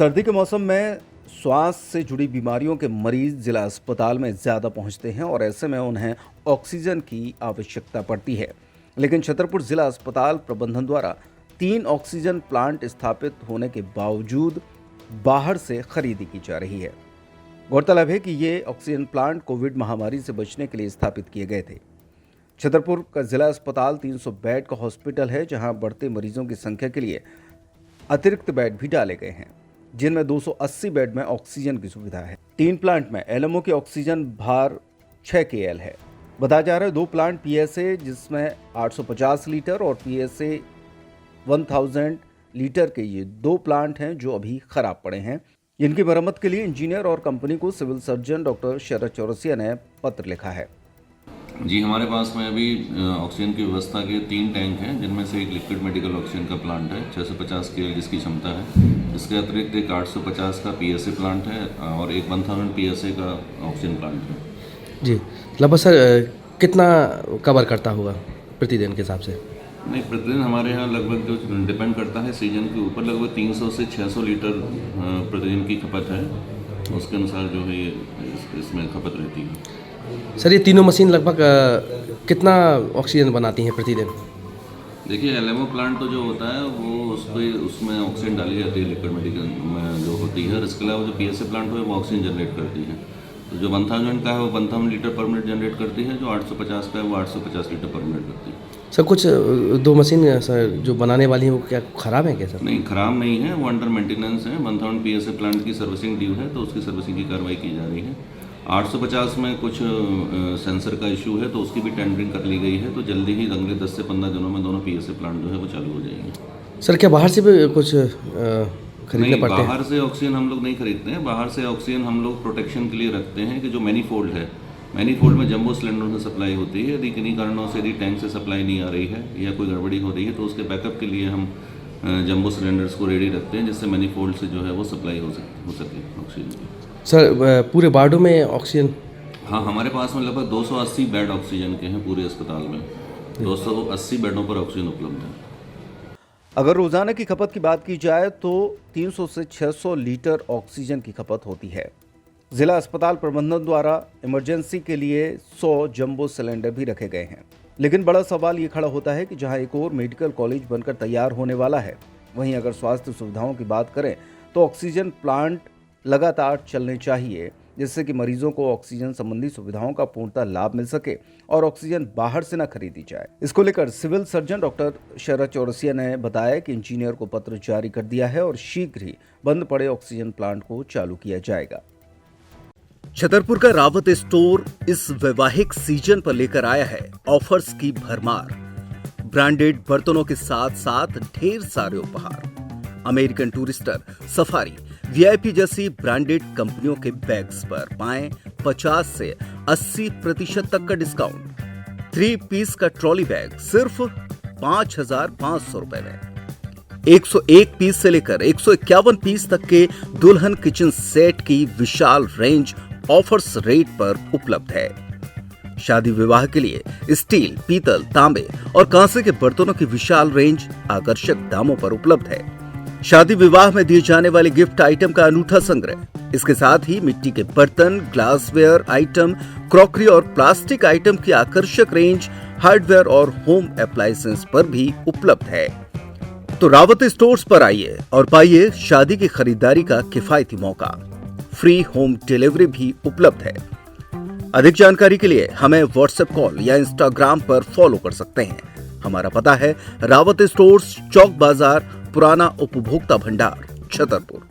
सर्दी के मौसम में श्वास से जुड़ी बीमारियों के मरीज जिला अस्पताल में ज़्यादा पहुंचते हैं और ऐसे में उन्हें ऑक्सीजन की आवश्यकता पड़ती है। लेकिन छतरपुर जिला अस्पताल प्रबंधन द्वारा 3 ऑक्सीजन प्लांट स्थापित होने के बावजूद बाहर से खरीदी की जा रही है। गौरतलब है कि ये ऑक्सीजन प्लांट कोविड महामारी से बचने के लिए स्थापित किए गए थे। छतरपुर का जिला अस्पताल 300 बेड का हॉस्पिटल है, जहां बढ़ते मरीजों की संख्या के लिए अतिरिक्त बेड भी डाले गए हैं, जिनमें 280 बेड में ऑक्सीजन की सुविधा है। 3 प्लांट में एलएमओ की ऑक्सीजन भार 6 KL है। बताया जा रहा है 2 प्लांट पीएसए जिसमें 850 लीटर और पीएसए 1000 लीटर के ये 2 प्लांट हैं जो अभी खराब पड़े हैं। इनकी मरम्मत के लिए इंजीनियर और कंपनी को सिविल सर्जन डॉक्टर शरद चौरसिया ने पत्र लिखा है। जी, हमारे पास में अभी ऑक्सीजन की व्यवस्था के 3 टैंक हैं, जिनमें से एक लिक्विड मेडिकल ऑक्सीजन का प्लांट है 650 KL जिसकी क्षमता है। इसके अतिरिक्त एक 850 का पीएसए प्लांट है और एक 1000 पीएसए का ऑक्सीजन प्लांट है। जी, लगभग सर कितना कवर करता होगा प्रतिदिन के हिसाब से? नहीं, प्रतिदिन हमारे यहाँ लगभग जो डिपेंड करता है सीजन के ऊपर, लगभग 300 से 600 लीटर प्रतिदिन की खपत है। उसके अनुसार जो है इसमें खपत रहती है। सर, ये तीनों मशीन लगभग कितना ऑक्सीजन बनाती हैं प्रतिदिन? देखिए, एलएमओ प्लांट तो जो होता है वो उसमें ऑक्सीजन डाली जाती है लिक्विड मेडिकल में जो होती है। इसके अलावा जो पीएसए प्लांट है वो ऑक्सीजन जनरेट करती है। तो जो 1000 का है वो 1000 लीटर पर मिनट जनरेट करती है, जो 850 का है वो 850 लीटर पर मिनट करती है। सर, कुछ 2 मशीन सर जो बनाने वाली हैं वो क्या खराब है क्या सर? नहीं, खराब नहीं है, वो अंडर मेंटेनेंस है। 1000 पीएसए प्लांट की सर्विसिंग ड्यू है, तो उसकी सर्विसिंग की कार्रवाई की जा रही है। 850 में कुछ सेंसर का इशू है, तो उसकी भी टेंडरिंग कर ली गई है। तो जल्दी ही अगले 10 से 15 दिनों में दोनों पीएसए प्लांट जो है वो चालू हो जाएंगे। सर, क्या बाहर से भी कुछ खरीदना पड़ता है? बाहर से ऑक्सीजन हम लोग नहीं खरीदते हैं। बाहर से ऑक्सीजन हम लोग प्रोटेक्शन के लिए रखते हैं कि जो मैनीफोल्ड है, मैनीफोल्ड में जंबो सिलेंडरों से सप्लाई होती है। यदि किन्हीं कारणों से यदि टैंक से सप्लाई नहीं आ रही है या कोई गड़बड़ी हो रही है, तो उसके बैकअप के लिए हम जंबो सिलेंडर्स को रेडी रखते हैं, जिससे मैनीफोल्ड से जो है वो सप्लाई हो सके ऑक्सीजन की। सर, पूरे वार्डों में ऑक्सीजन? हाँ, हमारे पास में लगभग 280 बेड ऑक्सीजन के हैं पूरे अस्पताल में। 280 बेडों पर ऑक्सीजन उपलब्ध है। अगर रोजाना की खपत की बात की जाए तो 300 से 600 लीटर ऑक्सीजन की खपत होती है। जिला अस्पताल प्रबंधन द्वारा इमरजेंसी के लिए 100 जंबो सिलेंडर भी रखे गए हैं। लेकिन बड़ा सवाल ये खड़ा होता है कि जहां एक और मेडिकल कॉलेज बनकर तैयार होने वाला है, वहीं अगर स्वास्थ्य सुविधाओं की बात करें तो ऑक्सीजन प्लांट लगातार चलने चाहिए, जिससे कि मरीजों को ऑक्सीजन संबंधी सुविधाओं का पूर्णतः लाभ मिल सके और ऑक्सीजन बाहर से न खरीदी जाए। इसको लेकर सिविल सर्जन डॉक्टर शरद चौरसिया ने बताया कि इंजीनियर को पत्र जारी कर दिया है और शीघ्र ही बंद पड़े ऑक्सीजन प्लांट को चालू किया जाएगा। छतरपुर का रावत स्टोर इस वैवाहिक सीजन पर लेकर आया है ऑफर्स की भरमार। ब्रांडेड बर्तनों के साथ साथ ढेर सारे उपहार। अमेरिकन टूरिस्टर, सफारी, वीआईपी जैसी ब्रांडेड कंपनियों के बैग्स पर पाएं 50 से 80% तक का डिस्काउंट। 3 पीस का ट्रॉली बैग सिर्फ 5500 रुपए में। 101 पीस से लेकर 151 पीस तक के दुल्हन किचन सेट की विशाल रेंज ऑफर्स रेट पर उपलब्ध है। शादी विवाह के लिए स्टील, पीतल, तांबे और कांसे के बर्तनों की विशाल रेंज आकर्षक दामों पर उपलब्ध है। शादी विवाह में दिए जाने वाले गिफ्ट आइटम का अनूठा संग्रह, इसके साथ ही मिट्टी के बर्तन, ग्लासवेयर आइटम, क्रॉकरी और प्लास्टिक आइटम की आकर्षक रेंज हार्डवेयर और होम अप्लायंसेस पर भी उपलब्ध है। तो रावत स्टोर्स पर आइए और पाइए शादी की खरीदारी का किफायती मौका। फ्री होम डिलीवरी भी उपलब्ध है। अधिक जानकारी के लिए हमें व्हाट्सएप कॉल या इंस्टाग्राम पर फॉलो कर सकते हैं। हमारा पता है रावत स्टोर्स, चौक बाजार, पुराना उपभोक्ता भंडार, छतरपुर।